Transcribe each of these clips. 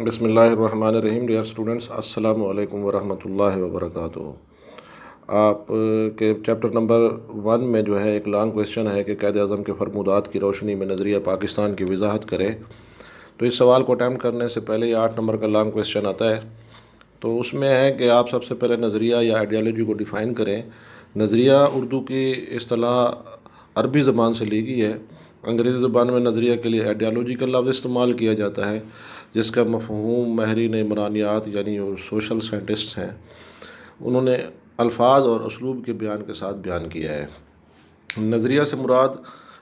بسم اللہ الرحمن الرحیم. ڈیئر اسٹوڈنٹس، السلام علیکم ورحمۃ اللہ وبرکاتہ. آپ کے چیپٹر نمبر 1 میں جو ہے ایک لانگ کویشچن ہے کہ قائد اعظم کے فرمودات کی روشنی میں نظریہ پاکستان کی وضاحت کرے. تو اس سوال کو اٹیمپٹ کرنے سے پہلے یہ 8 نمبر کا لانگ کویشچن آتا ہے. تو اس میں ہے کہ آپ سب سے پہلے نظریہ یا آئیڈیالوجی کو ڈیفائن کریں. نظریہ اردو کی اصطلاح عربی زبان سے لی گئی ہے. انگریزی زبان میں نظریہ کے لیے آئیڈیالوجی کا لفظ استعمال کیا جاتا ہے، جس کا مفہوم ماہرین عمرانیات یعنی جو سوشل سائنٹسٹس ہیں انہوں نے الفاظ اور اسلوب کے بیان کے ساتھ بیان کیا ہے. نظریہ سے مراد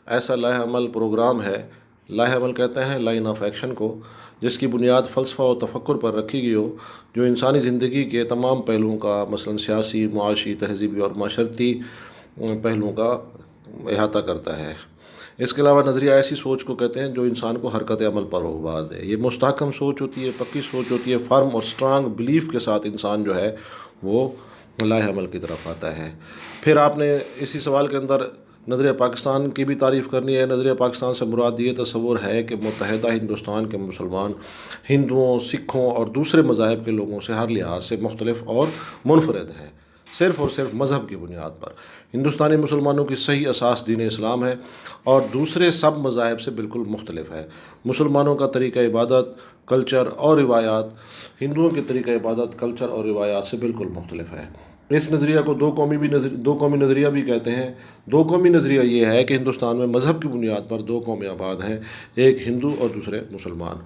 ایسا لائحہ عمل پروگرام ہے. لائحہ عمل کہتے ہیں لائن آف ایکشن کو، جس کی بنیاد فلسفہ و تفکر پر رکھی گئی ہو، جو انسانی زندگی کے تمام پہلوؤں کا، مثلا سیاسی، معاشی، تہذیبی اور معاشرتی پہلوؤں کا احاطہ کرتا ہے. اس کے علاوہ نظریہ ایسی سوچ کو کہتے ہیں جو انسان کو حرکت عمل پر ابھار دے. یہ مستحکم سوچ ہوتی ہے، پکی سوچ ہوتی ہے. فرم اور سٹرانگ بلیف کے ساتھ انسان جو ہے وہ لائحہ عمل کی طرف آتا ہے. پھر آپ نے اسی سوال کے اندر نظریہ پاکستان کی بھی تعریف کرنی ہے. نظریہ پاکستان سے مراد یہ تصور ہے کہ متحدہ ہندوستان کے مسلمان ہندوؤں، سکھوں اور دوسرے مذاہب کے لوگوں سے ہر لحاظ سے مختلف اور منفرد ہیں، صرف اور صرف مذہب کی بنیاد پر. ہندوستانی مسلمانوں کی صحیح اساس دین اسلام ہے اور دوسرے سب مذاہب سے بالکل مختلف ہے. مسلمانوں کا طریقہ عبادت، کلچر اور روایات ہندوؤں کے طریقہ عبادت، کلچر اور روایات سے بالکل مختلف ہے. اس نظریہ کو دو قومی نظریہ بھی کہتے ہیں. دو قومی نظریہ یہ ہے کہ ہندوستان میں مذہب کی بنیاد پر 2 قومیں آباد ہیں، ایک ہندو اور دوسرے مسلمان،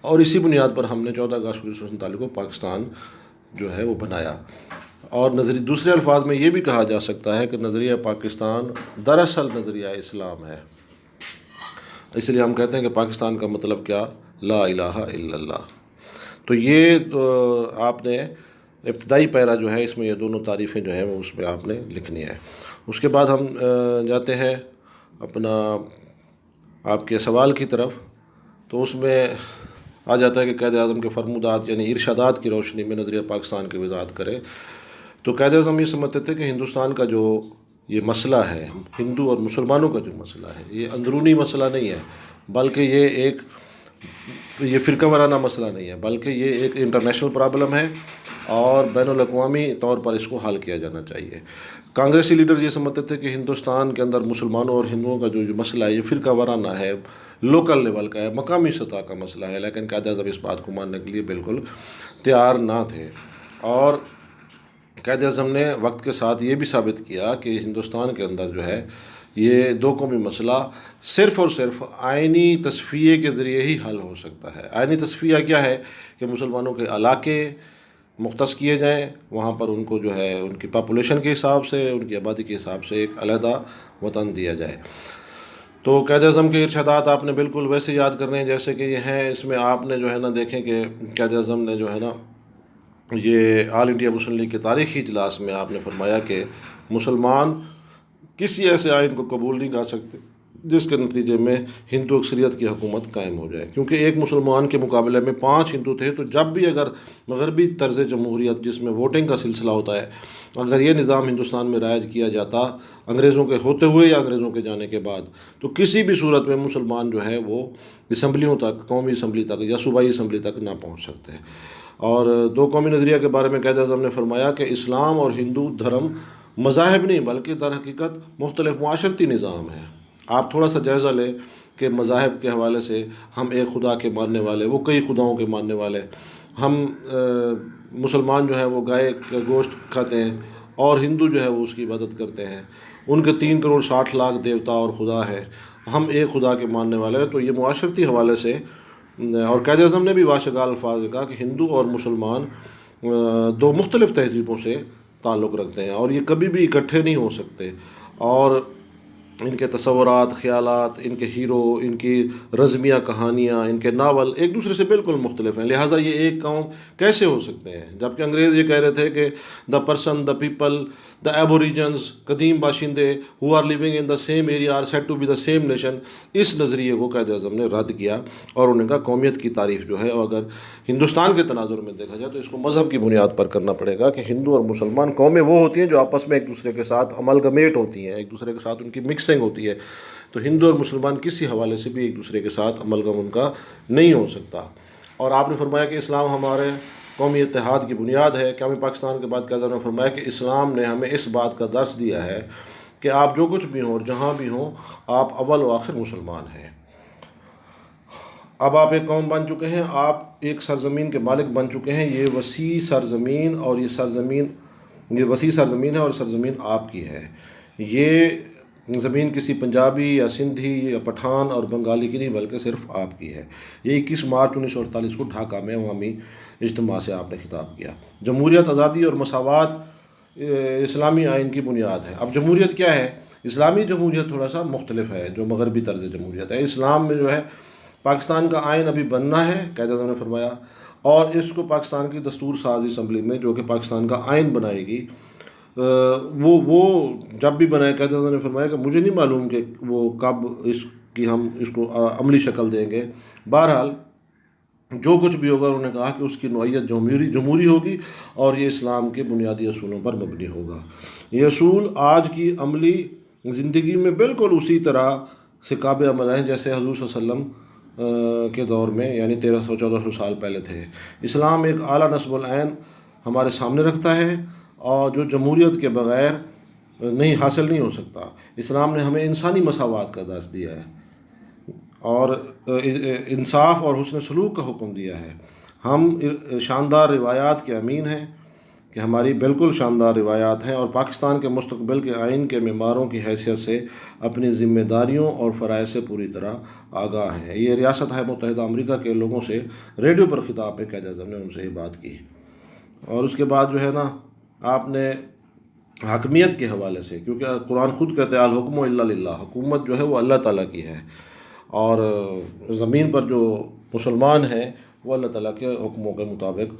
اور اسی بنیاد پر ہم نے 14 اگست 1947 کو پاکستان جو ہے وہ بنایا. اور دوسرے الفاظ میں یہ بھی کہا جا سکتا ہے کہ نظریہ پاکستان دراصل نظریہ اسلام ہے. اس لیے ہم کہتے ہیں کہ پاکستان کا مطلب کیا؟ لا الہ الا اللہ. تو یہ آپ نے ابتدائی پیرا جو ہے اس میں یہ دونوں تعریفیں جو ہیں وہ اس پہ آپ نے لکھنی ہے. اس کے بعد ہم جاتے ہیں اپنا آپ کے سوال کی طرف. تو اس میں آ جاتا ہے کہ قائد اعظم کے فرمودات یعنی ارشادات کی روشنی میں نظریہ پاکستان کی وضاحت کریں. تو قائد اعظم یہ سمجھتے تھے کہ ہندوستان کا جو یہ مسئلہ ہے، ہندو اور مسلمانوں کا جو مسئلہ ہے، یہ اندرونی مسئلہ نہیں ہے، بلکہ یہ فرقہ وارانہ مسئلہ نہیں ہے، بلکہ یہ ایک انٹرنیشنل پرابلم ہے اور بین الاقوامی طور پر اس کو حل کیا جانا چاہیے. کانگریسی لیڈر یہ سمجھتے تھے کہ ہندوستان کے اندر مسلمانوں اور ہندوؤں کا جو مسئلہ ہے یہ فرقہ وارانہ ہے، لوکل لیول کا ہے، مقامی سطح کا مسئلہ ہے. لیکن قائد اعظم اس بات کو ماننے کے لیے بالکل تیار نہ تھے. اور قائد اعظم نے وقت کے ساتھ یہ بھی ثابت کیا کہ ہندوستان کے اندر جو ہے یہ 2 قومی مسئلہ صرف اور صرف آئینی تصفیے کے ذریعے ہی حل ہو سکتا ہے. آئینی تصفیہ کیا ہے؟ کہ مسلمانوں کے علاقے مختص کیے جائیں، وہاں پر ان کو جو ہے ان کی پاپولیشن کے حساب سے، ان کی آبادی کے حساب سے ایک علیحدہ وطن دیا جائے. تو قائد اعظم کے ارشادات آپ نے بالکل ویسے یاد کرنے ہیں جیسے کہ یہ ہیں. اس میں آپ نے جو ہے نا دیکھیں کہ قائد اعظم نے جو ہے نا یہ آل انڈیا مسلم لیگ کے تاریخی اجلاس میں آپ نے فرمایا کہ مسلمان کسی ایسے آئین کو قبول نہیں کر سکتے جس کے نتیجے میں ہندو اکثریت کی حکومت قائم ہو جائے. کیونکہ ایک مسلمان کے مقابلے میں 5 ہندو تھے. تو جب بھی اگر مغربی طرز جمہوریت جس میں ووٹنگ کا سلسلہ ہوتا ہے، اگر یہ نظام ہندوستان میں رائج کیا جاتا انگریزوں کے ہوتے ہوئے یا انگریزوں کے جانے کے بعد، تو کسی بھی صورت میں مسلمان جو ہے وہ اسمبلیوں تک، قومی اسمبلی تک یا صوبائی اسمبلی تک نہ پہنچ سکتے. اور 2 قومی نظریہ کے بارے میں قائد اعظم نے فرمایا کہ اسلام اور ہندو دھرم مذاہب نہیں بلکہ در حقیقت مختلف معاشرتی نظام ہیں. آپ تھوڑا سا جائزہ لیں کہ مذاہب کے حوالے سے ہم ایک خدا کے ماننے والے، وہ کئی خداؤں کے ماننے والے. ہم مسلمان جو ہیں وہ گائے کا گوشت کھاتے ہیں اور ہندو جو ہے وہ اس کی عبادت کرتے ہیں. ان کے 3 کروڑ 60 لاکھ دیوتا اور خدا ہیں، ہم ایک خدا کے ماننے والے ہیں. تو یہ معاشرتی حوالے سے، اور قائد اعظم نے بھی واشگال الفاظ میں کہا کہ ہندو اور مسلمان 2 مختلف تہذیبوں سے تعلق رکھتے ہیں اور یہ کبھی بھی اکٹھے نہیں ہو سکتے. اور ان کے تصورات، خیالات، ان کے ہیرو، ان کی رزمیہ کہانیاں، ان کے ناول ایک دوسرے سے بالکل مختلف ہیں. لہٰذا یہ ایک قوم کیسے ہو سکتے ہیں؟ جبکہ انگریز یہ کہہ رہے تھے کہ the person, the people, the aborigines, قدیم باشندے who are living in the same area are said to be the same nation. اس نظریے کو قائد اعظم نے رد کیا اور انہوں نے کہا قومیت کی تعریف جو ہے، اور اگر ہندوستان کے تناظر میں دیکھا جائے تو اس کو مذہب کی بنیاد پر کرنا پڑے گا کہ ہندو اور مسلمان قومیں وہ ہوتی ہیں جو آپس میں ایک دوسرے کے ساتھ املگمیٹ ہوتی ہیں، ایک دوسرے کے ساتھ ان کی مکسنگ ہوتی ہے. تو ہندو اور مسلمان کسی حوالے سے بھی ایک دوسرے کے ساتھ املگم ان کا نہیں ہو سکتا. اور آپ نے فرمایا کہ اسلام ہمارے قومی اتحاد کی بنیاد ہے۔ قیام پاکستان کے بعد قائد اعظم نے فرمایا کہ اسلام نے ہمیں اس بات کا درس دیا ہے کہ آپ جو کچھ بھی ہوں اور جہاں بھی ہوں، آپ اول و آخر مسلمان ہیں۔ اب آپ ایک قوم بن چکے ہیں، آپ ایک سرزمین کے مالک بن چکے ہیں۔ یہ وسیع سرزمین ہے اور سرزمین آپ کی ہے۔ یہ زمین کسی پنجابی یا سندھی یا پٹھان اور بنگالی کی نہیں، بلکہ صرف آپ کی ہے۔ یہ 21 مارچ 1948 کو ڈھاکہ میں عوامی اجتماع سے آپ نے خطاب کیا۔ جمہوریت، آزادی اور مساوات اسلامی آئین کی بنیاد ہے۔ اب جمہوریت کیا ہے؟ اسلامی جمہوریت تھوڑا سا مختلف ہے جو مغربی طرز جمہوریت ہے۔ اسلام میں جو ہے پاکستان کا آئین ابھی بننا ہے، قائد اعظم نے فرمایا، اور اس کو پاکستان کی دستور ساز اسمبلی میں، جو کہ پاکستان کا آئین بنائے گی، وہ جب بھی بنائے، قائد اعظم نے فرمایا کہ مجھے نہیں معلوم کہ وہ کب ہم اس کو عملی شکل دیں گے۔ بہرحال جو کچھ بھی ہوگا، انہوں نے کہا کہ اس کی نوعیت جمہوری ہوگی اور یہ اسلام کے بنیادی اصولوں پر مبنی ہوگا۔ یہ اصول آج کی عملی زندگی میں بالکل اسی طرح سے قابل عمل ہیں جیسے حضور صلی اللہ علیہ وسلم کے دور میں، یعنی 1300-1400 سال پہلے تھے۔ اسلام ایک اعلیٰ نصب العین ہمارے سامنے رکھتا ہے اور جو جمہوریت کے بغیر حاصل نہیں ہو سکتا۔ اسلام نے ہمیں انسانی مساوات کا درس دیا ہے اور انصاف اور حسن سلوک کا حکم دیا ہے۔ ہم شاندار روایات کے امین ہیں کہ ہماری بالکل شاندار روایات ہیں، اور پاکستان کے مستقبل کے آئین کے معماروں کی حیثیت سے اپنی ذمہ داریوں اور فرائض سے پوری طرح آگاہ ہیں۔ یہ ریاست ہے متحدہ امریکہ کے لوگوں سے ریڈیو پر خطاب میں قائد اعظم نے ان سے یہ بات کی۔ اور اس کے بعد جو ہے نا، آپ نے حاکمیت کے حوالے سے، کیونکہ قرآن خود کہتے ہیں الحکم الا للہ، حکومت جو ہے وہ اللہ تعالیٰ کی ہے، اور زمین پر جو مسلمان ہیں وہ اللہ تعالیٰ کے حکموں کے مطابق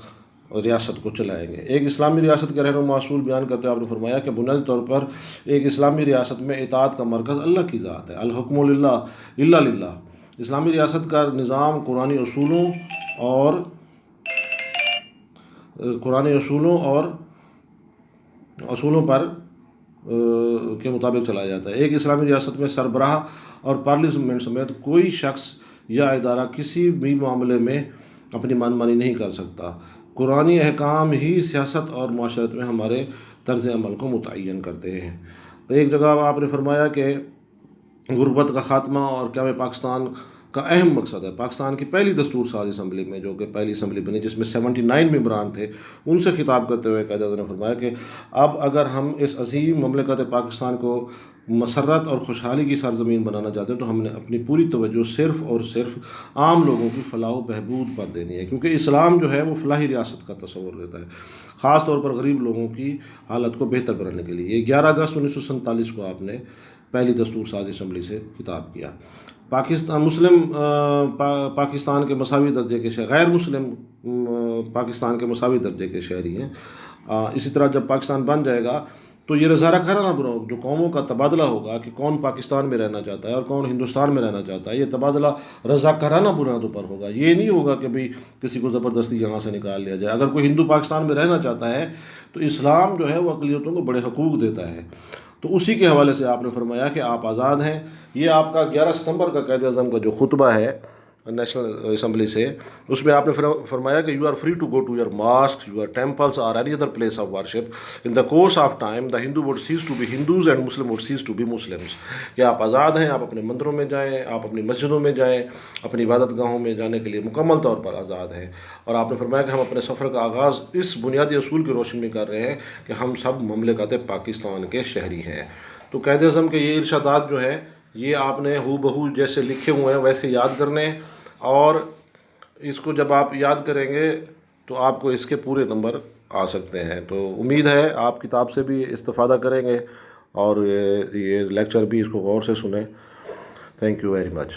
ریاست کو چلائیں گے۔ ایک اسلامی ریاست کے رہنما اصول بیان کرتے ہوئے آپ نے فرمایا کہ بنیادی طور پر ایک اسلامی ریاست میں اطاعت کا مرکز اللہ کی ذات ہے، الحکم الا للہ۔ اسلامی ریاست کا نظام قرآنی اصولوں پر کے مطابق چلایا جاتا ہے۔ ایک اسلامی ریاست میں سربراہ اور پارلیمنٹ سمیت کوئی شخص یا ادارہ کسی بھی معاملے میں اپنی من مانی نہیں کر سکتا۔ قرآنی احکام ہی سیاست اور معاشرت میں ہمارے طرز عمل کو متعین کرتے ہیں۔ ایک جگہ آپ نے فرمایا کہ غربت کا خاتمہ اور قیام پاکستان کا اہم مقصد ہے۔ پاکستان کی پہلی دستور ساز اسمبلی میں، جو کہ پہلی اسمبلی بنی جس میں 79 ممبران تھے، ان سے خطاب کرتے ہوئے قائد اعظم نے فرمایا کہ اب اگر ہم اس عظیم مملکت پاکستان کو مسرت اور خوشحالی کی سرزمین بنانا چاہتے ہیں تو ہم نے اپنی پوری توجہ صرف اور صرف عام لوگوں کی فلاح و بہبود پر دینی ہے، کیونکہ اسلام جو ہے وہ فلاحی ریاست کا تصور دیتا ہے، خاص طور پر غریب لوگوں کی حالت کو بہتر بنانے کے لیے۔ 11 اگست 1947 کو آپ نے پہلی دستور ساز اسمبلی سے خطاب کیا۔ پاکستان کے مساوی درجے کے غیر مسلم پاکستان کے مساوی درجے کے شہری ہیں۔ اسی طرح جب پاکستان بن جائے گا تو یہ رضاکارانہ جو قوموں کا تبادلہ ہوگا کہ کون پاکستان میں رہنا چاہتا ہے اور کون ہندوستان میں رہنا چاہتا ہے، یہ تبادلہ رضاکارانہ بنیادوں پر ہوگا۔ یہ نہیں ہوگا کہ بھئی کسی کو زبردستی یہاں سے نکال لیا جائے۔ اگر کوئی ہندو پاکستان میں رہنا چاہتا ہے تو اسلام جو ہے وہ اقلیتوں کو بڑے حقوق دیتا ہے۔ تو اسی کے حوالے سے آپ نے فرمایا کہ آپ آزاد ہیں۔ یہ آپ کا 11 ستمبر کا قائد اعظم کا جو خطبہ ہے نیشنل اسمبلی سے، اس میں آپ نے فرمایا کہ you are free to go to your mosques, your temples اور any other place of worship in the course of time the Hindu would cease to be Hindus and Muslim would cease to be Muslims. کہ آپ آزاد ہیں، آپ اپنے مندروں میں جائیں، آپ اپنی مسجدوں میں جائیں، اپنی عبادت گاہوں میں جانے کے لیے مکمل طور پر آزاد ہیں۔ اور آپ نے فرمایا کہ ہم اپنے سفر کا آغاز اس بنیادی اصول کی روشنی میں کر رہے ہیں کہ ہم سب مملکت پاکستان کے شہری ہیں۔ تو قائد اعظم کے یہ ارشادات جو ہیں یہ آپ نے ہو بہو جیسے لکھے ہوئے ہیں ویسے یاد کرنے، اور اس کو جب آپ یاد کریں گے تو آپ کو اس کے پورے نمبر آ سکتے ہیں۔ تو امید ہے آپ کتاب سے بھی استفادہ کریں گے اور یہ لیکچر بھی اس کو غور سے سنیں۔ Thank you very much.